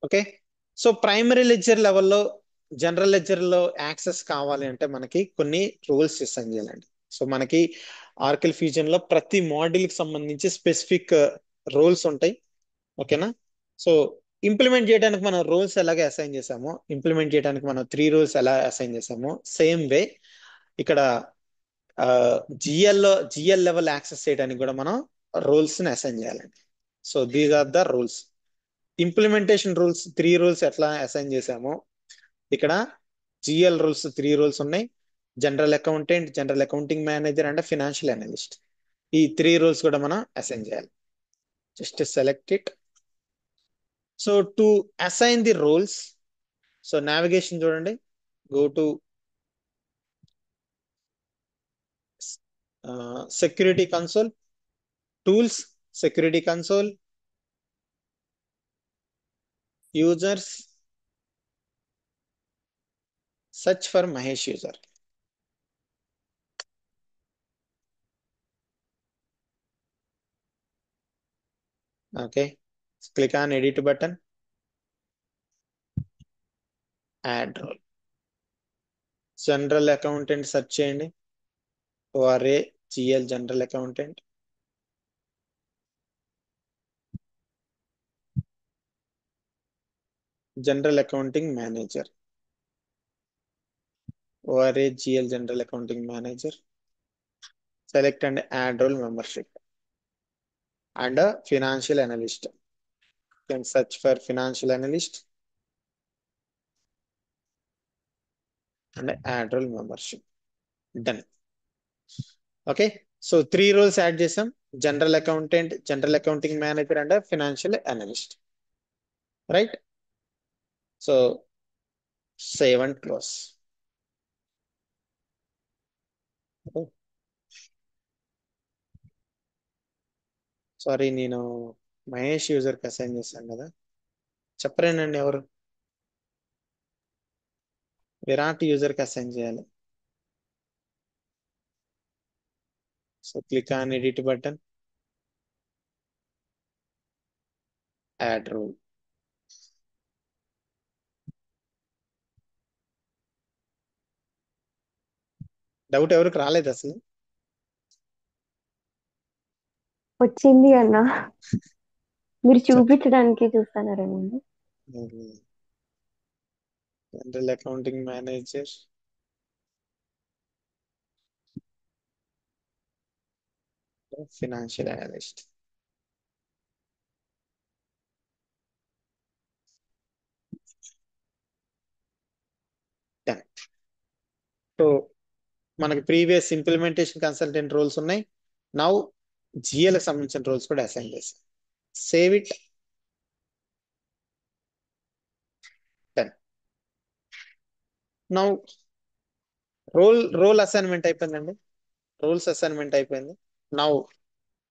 Okay. So primary ledger లెవెల్లో general ledger లో access కావాలి అంటే మనకి కొన్ని రూల్స్ డిసైన్ చేయాలండి. సో మనకి ఆర్కిల్ ఫ్యూజన్ లో ప్రతి మాడ్యూల్ కి సంబంధించి స్పెసిఫిక్ రూల్స్ ఉంటాయి. ఓకేనా. సో ఇంప్లిమెంట్ చేయడానికి మనం రూల్స్ ఎలాగ అసైన్ చేసామో, ఇంప్లిమెంట్ చేయడానికి మనం 3 రూల్స్ ఎలా అసైన్ చేసామో సేమ్ వే ఇక్కడ జిఎల్ లెవెల్ యాక్సెస్ చేయడానికి కూడా మనం రూల్స్ ని అసైన్ చేయాలండి. So these are the rules. Implementation rules 3 rules ఎట్లా అసైన్ చేసామో ఇక్కడ జిఎల్ రూల్స్ 3 రూల్స్ ఉన్నాయి. General accountant, general accounting manager and financial analyst, ఈ 3 రూల్స్ కూడా మనం అసైన్ చేయాలి. Just select it. So to assign the rules, so navigation చూడండి, go to security console, tools, security console, users, search for Mahesh user. Okay, click on edit button, add role. General accountant search చేయండి, ORA GL general accountant. General accounting manager, ORA GL general accounting manager. Select and add role membership and financial analyst. Can search for financial analyst and add role membership. Done. Okay. So 3 rules add చేసాం, general accountant, general accounting manager and financial analyst. Right. So save and close. Sorry, నేను Mahesh user కి assign చేశాను కదా, చెప్పరేనండి ఎవరు. Virat user కి assign చేయాలి. So click on edit button, add rule. Doubt ఎవరికి రాలేదు అసలు. వచ్చింది అన్న. మీరు చెప్ప చూపించడానికి చూస్తున్నారేమో. General accounting manager, financial analyst. So మనకి ప్రీవియస్ ఇంప్లిమెంటేషన్ కన్సల్టెంట్ రోల్స్ ఉన్నాయి. నౌ జిఎల్ కి సంబంధించిన రోల్స్ కూడా అసైన్ చేసాం. Save it. Done. Now role assignment అయిపోయిందండి. రూల్స్ అసైన్మెంట్ అయిపోయింది. Now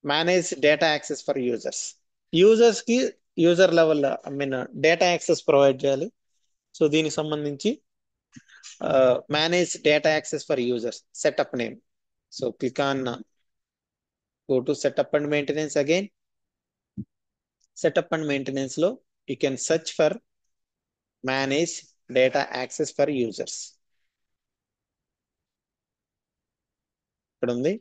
manage data access for users. Users కి user level I mean data access provide చేయాలి. సో దీనికి సంబంధించి manage data access for users, setup name. So click on go to setup and maintenance again. Setup and maintenance లో you can search for manage data access for users. ఇక్కడ ఉంది,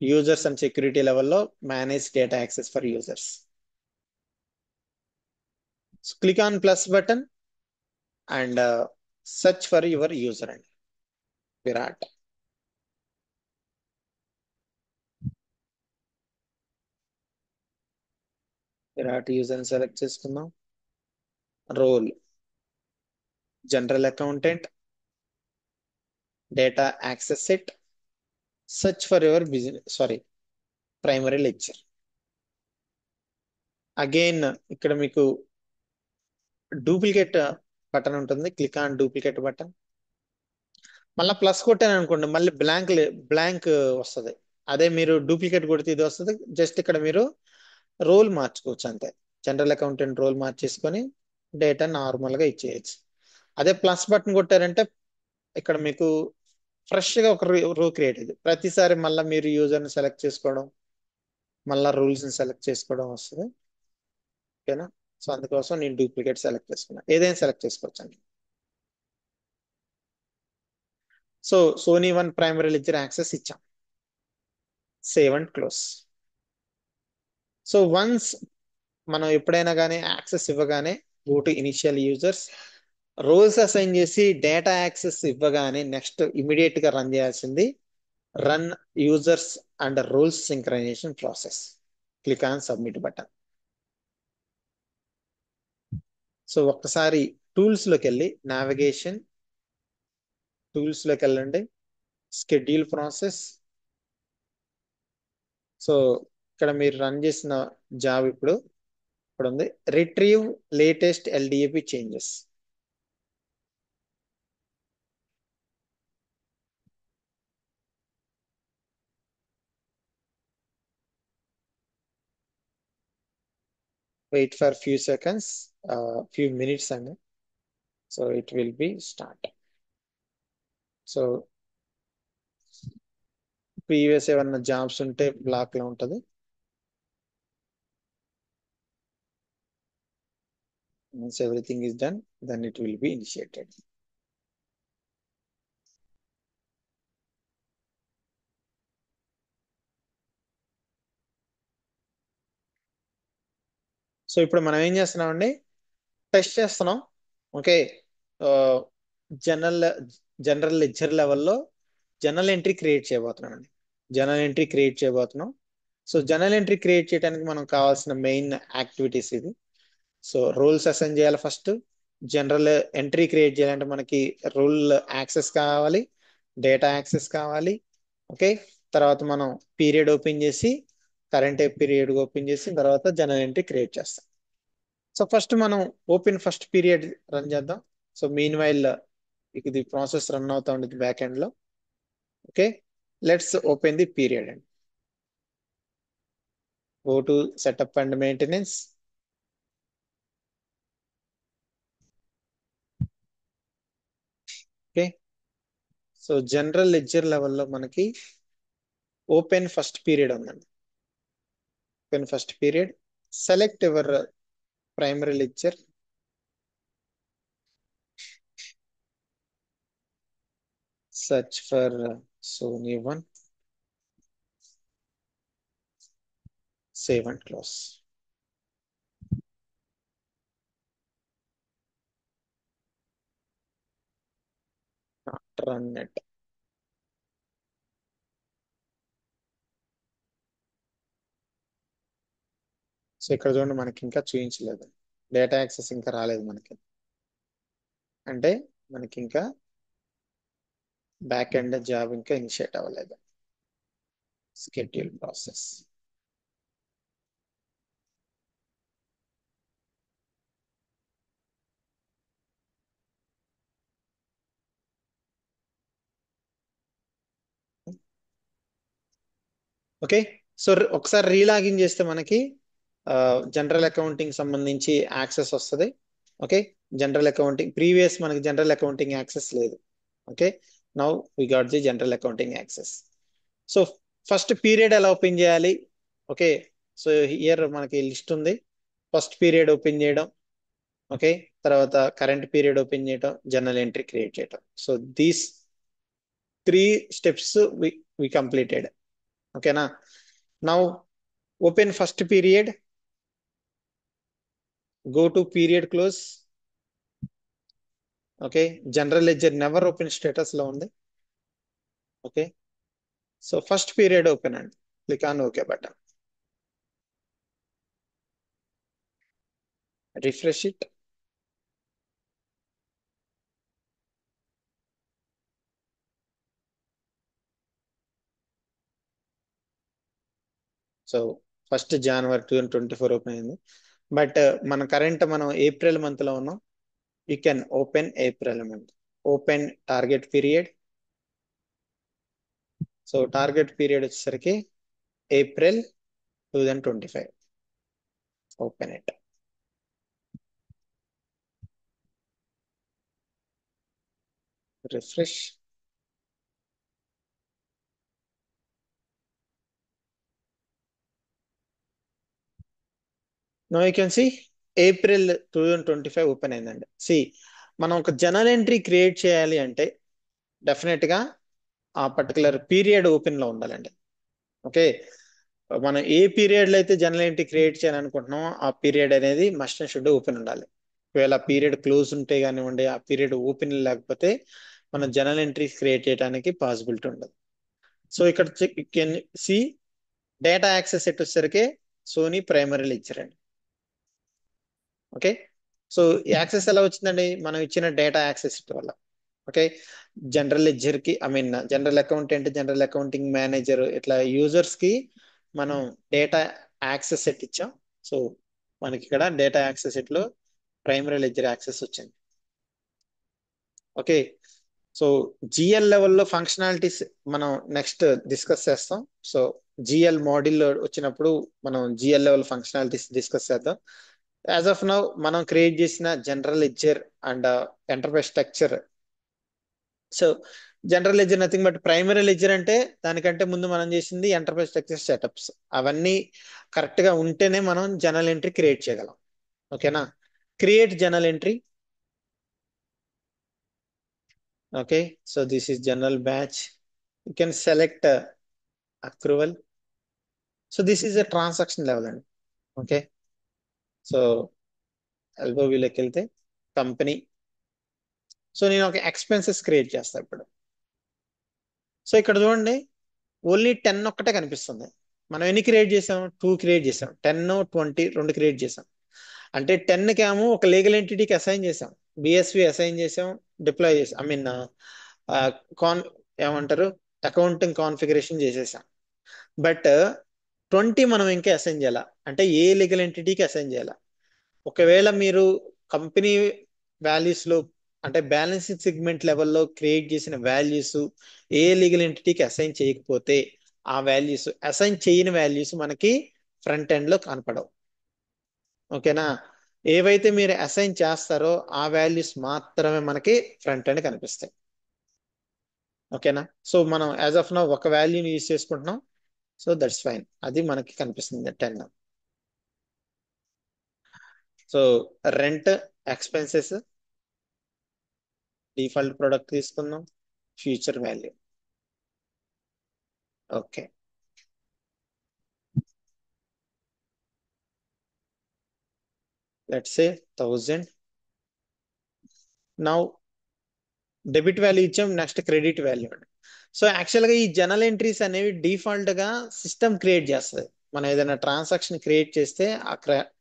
users and security లెవెల్లో manage data access for users. Click on plus button and search for your user అండి, Virat. Virat user select చేసుకుందాం. Role general accountant, data access set, search for your business sorry primary ledger. Again ఇక్కడ మీకు duplicate button ఉంటుంది, click on duplicate button. మళ్ళీ plus కొట్టాను అనుకోండి, మళ్ళీ blank వస్తుంది. అదే మీరు డూప్లికేట్ కొడితే ఇది వస్తుంది. జస్ట్ ఇక్కడ మీరు రోల్ మార్చుకోవచ్చు అంతే. జనరల్ అకౌంటెంట్ రోల్ మార్చేసుకొని డేటా నార్మల్ గా ఇచ్చేయచ్చు. అదే ప్లస్ బటన్ కొట్టారంటే ఇక్కడ మీకు ఫ్రెష్ గా ఒక రో క్రియేట్ అయింది. ప్రతిసారి మళ్ళీ మీరు యూజర్ ని సెలెక్ట్ చేసుకోవడం, మళ్ళీ రూల్స్ ని సెలెక్ట్ చేసుకోవడం వస్తుంది. ఓకేనా. సో అందుకోసం నేను డూప్లికేట్ సెలెక్ట్ చేసుకున్నాను. ఏదైనా సెలెక్ట్ చేసుకోవచ్చండి. So Sony one primary ledger access ఇచ్చాం. Save and close. So once మనం ఎప్పుడైనా కానీ యాక్సెస్ ఇవ్వగానే go to initial users, roles assign చేసి డేటా యాక్సెస్ ఇవ్వగానే నెక్స్ట్ ఇమీడియట్ గా రన్ చేయాల్సింది run users and roles synchronization process. Click on submit button. So ఒక్కసారి టూల్స్ లోకి వెళ్ళి నావిగేషన్ టూల్స్ లోకి వెళ్ళండి. Schedule process. సో ఇక్కడ మీరు రన్ చేసిన జాబ్ ఇప్పుడు ఉంది. Retrieve latest LDAP changes. Wait for few seconds, few minutes అండి. So it will be start. So previous ఏమన్నా జాబ్స్ ఉంటే బ్లాక్ లో ఉంటది. Once everything is done, then it will be initiated. So ఇప్పుడు మనం ఏం చేస్తున్నామండి, టెస్ట్ చేస్తున్నాం. ఓకే. జనరల్ జనరల్ లెడ్జర్ లెవెల్లో జనరల్ ఎంట్రీ క్రియేట్ చేయబోతున్నాం అండి. జనరల్ ఎంట్రీ క్రియేట్ చేయబోతున్నాం. సో జనరల్ ఎంట్రీ క్రియేట్ చేయడానికి మనం కావాల్సిన మెయిన్ యాక్టివిటీస్ ఇది. సో రూల్స్ అసైన్ చేయాలి ఫస్ట్. జనరల్ ఎంట్రీ క్రియేట్ చేయాలంటే మనకి రూల్ యాక్సెస్ కావాలి, డేటా యాక్సెస్ కావాలి. ఓకే. తర్వాత మనం పీరియడ్ ఓపెన్ చేసి కరెంట్ పీరియడ్ ఓపెన్ చేసి తర్వాత జనరల్ ఎంట్రీ క్రియేట్ చేస్తాం. సో ఫస్ట్ మనం ఓపెన్ ఫస్ట్ పీరియడ్ రన్ చేద్దాం. సో మీన్ వైల్ ఇది ప్రాసెస్ రన్ అవుతా ఉండేది బ్యాక్ ఎండ్ లో. Okay. Let's open the period and go to setup and maintenance. Okay. So general ledger లెవెల్లో మనకి open first period ఉందండి. Open first period. Select your primary ledger. Search for Sony one. Save and close. Not run it. So ఇక్కడ చూడండి మనకి ఇంకా చూపించలేదు, data access ఇంకా రాలేదు మనకి. అంటే మనకి ఇంకా బ్యాక్ ఎండ్ జాబ్ ఇంకా ఇనిషియేట్ అవ్వలేదు. Schedule process. ఓకే. సో ఒకసారి రీలాగిన్ చేస్తే మనకి జనరల్ అకౌంటింగ్ సంబంధించి యాక్సెస్ వస్తుంది. ఓకే. జనరల్ అకౌంటింగ్ ప్రీవియస్ మనకి జనరల్ అకౌంటింగ్ యాక్సెస్ లేదు. Okay. Now we got the general accounting access. So first period ఎలా ఓపెన్ చేయాలి. ఓకే. సో హియర్ మనకి లిస్ట్ ఉంది. ఫస్ట్ పీరియడ్ ఓపెన్ చేయడం. ఓకే. తర్వాత కరెంట్ పీరియడ్ ఓపెన్ చేయడం, జనరల్ ఎంట్రీ క్రియేట్ చేయడం. So these 3 steps we completed. ఓకేనా. Now open first period, go to period close. Okay. General ledger never open status లో ఉంది. Okay. So first period open అండి. Click on okay button. Refresh it. So first January 2024 open అయింది. But మనం April month లో ఉన్నాం. You can open April month. Open target period. So target period వచ్చేసరికి April 2025. Open it. Refresh. No you can see April 2025 open అయిందండి. మనం ఒక journal entry create చేయాలి అంటే డెఫినెట్ గా ఆ పర్టికులర్ పీరియడ్ ఓపెన్ లో ఉండాలండి. ఓకే, మనం ఏ పీరియడ్ లో అయితే జర్నల్ ఎంట్రీ క్రియేట్ చేయాలనుకుంటున్నామో ఆ పీరియడ్ అనేది మస్ట్ అండ్ షుడ్ ఓపెన్ ఉండాలి. ఒకవేళ పీరియడ్ క్లోజ్ ఉంటే కానివ్వండి, ఆ పీరియడ్ ఓపెన్ లేకపోతే మనం జర్నల్ ఎంట్రీ క్రియేట్ చేయడానికి పాసిబిలిటీ ఉండదు. సో ఇక్కడ సి డేటా యాక్సెస్ సెట్ వచ్చేసరికి సోనీ ప్రైమరీలు ఇచ్చారండి. ఓకే, సో యాక్సెస్ ఎలా వచ్చిందండి? మనం ఇచ్చిన డేటా యాక్సెస్ వల్ల. ఓకే, జనరల్ లెడ్జర్ కి general accountant, general accounting manager ఇట్లా యూజర్స్ కి మనం డేటా యాక్సెస్ సెట్ ఇచ్చాం. సో మనకి ఇక్కడ డేటా యాక్సెస్ సెట్ లో ప్రైమరీ లెడ్జర్ యాక్సెస్ వచ్చింది. ఓకే, సో జిఎల్ లెవెల్లో ఫంక్షనాలిటీస్ మనం నెక్స్ట్ డిస్కస్ చేస్తాం. సో జిఎల్ మోడల్ వచ్చినప్పుడు మనం జిఎల్ లెవెల్ ఫంక్షనాలిటీస్ డిస్కస్ చేద్దాం. యాజ్ ఆఫ్ నౌ మనం క్రియేట్ చేసిన general ledger and enterprise structure. So general ledger nothing but primary ledger అంటే దానికంటే ముందు మనం చేసింది ఎంటర్ప్రైజ్ స్ట్రక్చర్ సెటప్స్. అవన్నీ కరెక్ట్ గా ఉంటేనే మనం జనరల్ ఎంట్రీ క్రియేట్ చేయగలం. ఓకేనా? Create general entry. Okay, so this is general batch. You can select accrual. So this is a transaction level అండి. ఓకే, సో ఎల్బో వీలోకి వెళ్తే కంపెనీ. సో నేను ఒక ఎక్స్పెన్సెస్ క్రియేట్ చేస్తాను ఇప్పుడు. సో ఇక్కడ చూడండి, ఓన్లీ 10 ఒక్కటే కనిపిస్తుంది. మనం ఎన్ని క్రియేట్ చేసాం? 2 క్రియేట్ చేసాం. 10, 20 రెండు క్రియేట్ చేసాం. అంటే 10 కేమో ఒక లీగల్ ఎంటిటీకి అసైన్ చేసాం, బిఎస్వి అసైన్ చేసాం, డిప్లాయ్ చేసాం, ఐ మీన్ కాన్ ఏమంటారు అకౌంటింగ్ కాన్ఫిగరేషన్ చేసేసాం. బట్ 20 మనం ఇంకా అసైన్ చేయాల. అంటే ఏ లీగల్ ఎంటిటీకి అసైన్ చేయాల. ఒకవేళ మీరు కంపెనీ వాల్యూస్ లో అంటే బ్యాలెన్సింగ్ సెగ్మెంట్ లెవెల్లో క్రియేట్ చేసిన వాల్యూస్ ఏ లీగల్ ఎంటిటీకి అసైన్ చేయకపోతే ఆ వాల్యూస్, అసైన్ చేయని వాల్యూస్ మనకి ఫ్రంట్ ఎండ్ లో కనపడవు. ఓకేనా? ఏవైతే మీరు అసైన్ చేస్తారో ఆ వాల్యూస్ మాత్రమే మనకి ఫ్రంట్ ఎండ్ కనిపిస్తాయి. ఓకేనా? సో మనం యాజ్ ఆఫ్ నౌ ఒక వాల్యూని యూజ్ చేసుకుంటున్నాం. సో దట్స్ ఫైన్, అది మనకి కనిపిస్తుంది 10. So rent, expenses, default product తీసుకుందాం, future value. Okay, let's say 1000. Now debit value ఇచ్చాం, next credit value. So actual గా ఈ జర్నల్ ఎంట్రీస్ అనేవి డిఫాల్ట్ గా సిస్టమ్ క్రియేట్ చేస్తుంది. మనం ఏదైనా ట్రాన్సాక్షన్ క్రియేట్ చేస్తే ఆ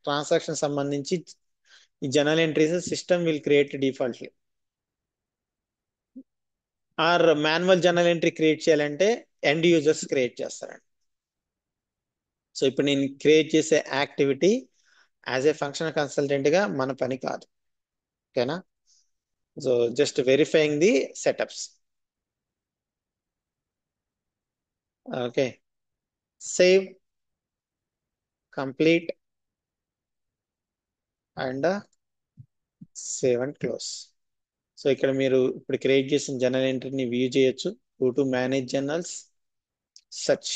ట్రాన్సాక్షన్ సంబంధించి ఈ journal entries system will create defaultly. Or manual journal entry create చేయాలంటే ఎండ్ యూజర్స్ క్రియేట్ చేస్తారండి. సో ఇప్పుడు నేను క్రియేట్ చేసే activity as a functional consultant గా మన పని కాదు. ఓకేనా? So just verifying the setups. Okay, save, complete and save and close. So ఇక్కడ మీరు ఇప్పుడు క్రియేట్ చేసిన జర్నల్ ఎంట్రీని వ్యూ చేయొచ్చు. Go to manage journals, search.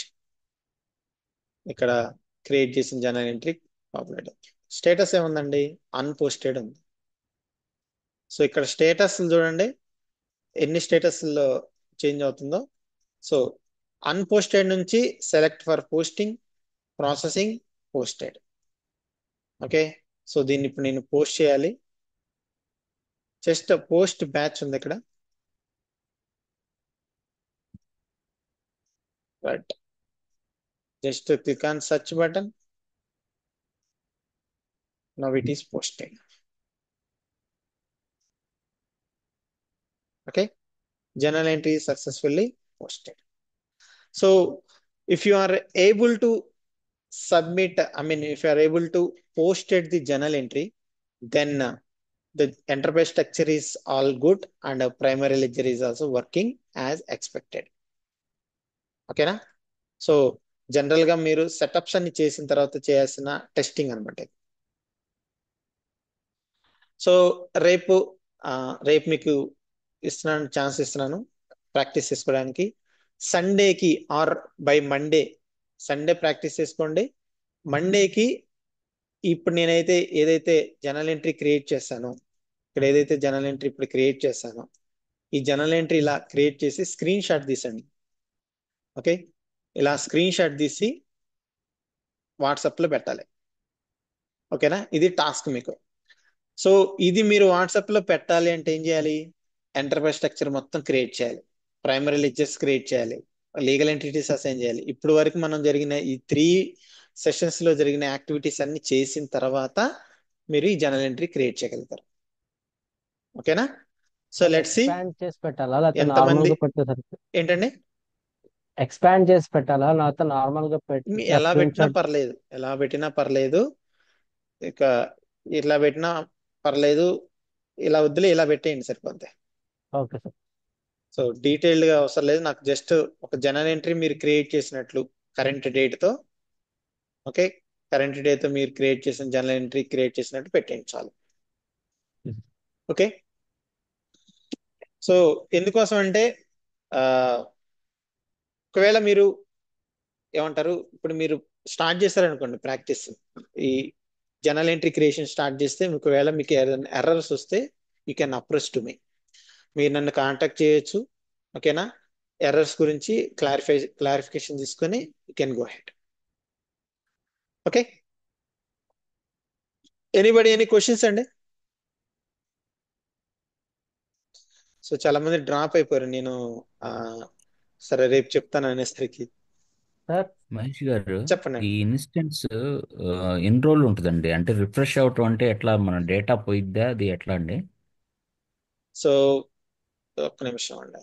ఇక్కడ క్రియేట్ చేసిన జర్నల్ ఎంట్రీ పాపులేట్. స్టేటస్ ఏముందండి? అన్పోస్టెడ్ ఉంది. సో ఇక్కడ స్టేటస్ చూడండి ఎన్ని స్టేటస్ లో చేంజ్ అవుతుందో. సో అన్పోస్టెడ్ నుంచి select for posting, processing, posted. Okay, so దీన్ని ఇప్పుడు నేను పోస్ట్ చేయాలి. జస్ట్ పోస్ట్ బ్యాచ్ ఉంది ఇక్కడ. But just click on search button. Now it is posted. Okay, journal entry is successfully posted. So if you are able to submit, I mean, if you are able to posted the journal entry, then the enterprise structure is all good and primary ledger is also working as expected. ఓకేనా? So general గా మీరు setups అన్ని చేసిన తర్వాత చేయాల్సిన testing అనమాట. So రేపు రేపు మీకు ఇస్తున్నాను, ఛాన్స్ ఇస్తున్నాను ప్రాక్టీస్ చేసుకోవడానికి. సండేకి or by Monday, Sunday practice చేసుకోండి. మండేకి ఇప్పుడు నేనైతే ఏదైతే జనరల్ ఎంట్రీ క్రియేట్ చేశానో, ఇక్కడ ఏదైతే జనరల్ ఎంట్రీ ఇప్పుడు క్రియేట్ చేశానో, ఈ జనరల్ ఎంట్రీ ఇలా క్రియేట్ చేసి స్క్రీన్ షాట్ తీసండి. ఓకే, ఇలా స్క్రీన్ షాట్ తీసి వాట్సాప్ లో పెట్టాలి. ఓకేనా, ఇది టాస్క్ మీకు. సో ఇది మీరు వాట్సాప్ లో పెట్టాలి అంటే ఏం చేయాలి? ఎంటర్ప్రైజ్ స్ట్రక్చర్ మొత్తం క్రియేట్ చేయాలి, ప్రైమరీ లెడ్జర్స్ క్రియేట్ చేయాలి, లీగల్ ఎంటిటీస్ అసైన్ చేయాలి. ఇప్పుడు వరకు మనం జరిగిన ఈ 3 సెషన్స్ లో జరిగిన యాక్టివిటీస్ అన్ని చేసిన తర్వాత మీరు ఈ జనరల్ ఎంట్రీ క్రియేట్ చేయగలుగుతారు. ఓకేనా? So sir let's see expand చేసి పెట్టాలా లేకపోతే నార్మల్ ఎంతమంది. గా పెట్టేసరికి? ఏంటండి? ఎక్స్పాండ్ చేసి పెట్టాలా లేకపోతే నార్మల్ గా ఇట్లా ఎలా స్క్రీన్ పెట్టినా షాట్? పర్లేదు, ఎలా పెట్టినా పర్లేదు. ఇక ఇట్లా పెట్టినా పర్లేదు, ఇలా వద్దులే, ఇలా పెట్టేయండి సరిపోద్ది. Okay sir. సో డీటెయిల్డ్ గా అవసరం లేదు, నాకు జస్ట్ ఒక జనరల్ ఎంట్రీ మీరు క్రియేట్ చేసినట్లు కరెంట్ డేట్ తో. ఓకే, కరెంట్ డేట్ తో మీరు క్రియేట్ చేసిన జనరల్ ఎంట్రీ క్రియేట్ చేసినట్టు పెట్టేయండి చాలు. ఓకే, సో ఎందుకోసం అంటే ఆ, ఒకవేళ మీరు ఏమంటారు, ఇప్పుడు మీరు స్టార్ట్ చేశారనుకోండి ప్రాక్టీస్, ఈ జనరల్ ఎంట్రీ క్రియేషన్ స్టార్ట్ చేస్తే ఒకవేళ మీకు ఎర్రర్స్ వస్తే you can approach to me, మీరు నన్ను కాంటాక్ట్ చేయొచ్చు. ఓకేనా, ఎర్రర్స్ గురించి క్లారిఫికేషన్ తీసుకొని you can go head. Okay, anybody any questions అండి? సో చాలా మంది డ్రాప్ అయిపోయారు, నేను ఆ, సరే రేపు చెప్తాను అనేసరికి. సార్ మహేష్ గారు, చెప్పండి. ఈ ఇన్స్టెన్స్ ఎన్ని రోజులు ఉంటుందండి? అంటే రిఫ్రెష్ అవటం అంటే ఎట్లా, మన డేటా పోయిద్దా, అది ఎట్లా అండి? సో ఒక్క నిమిషం అండి.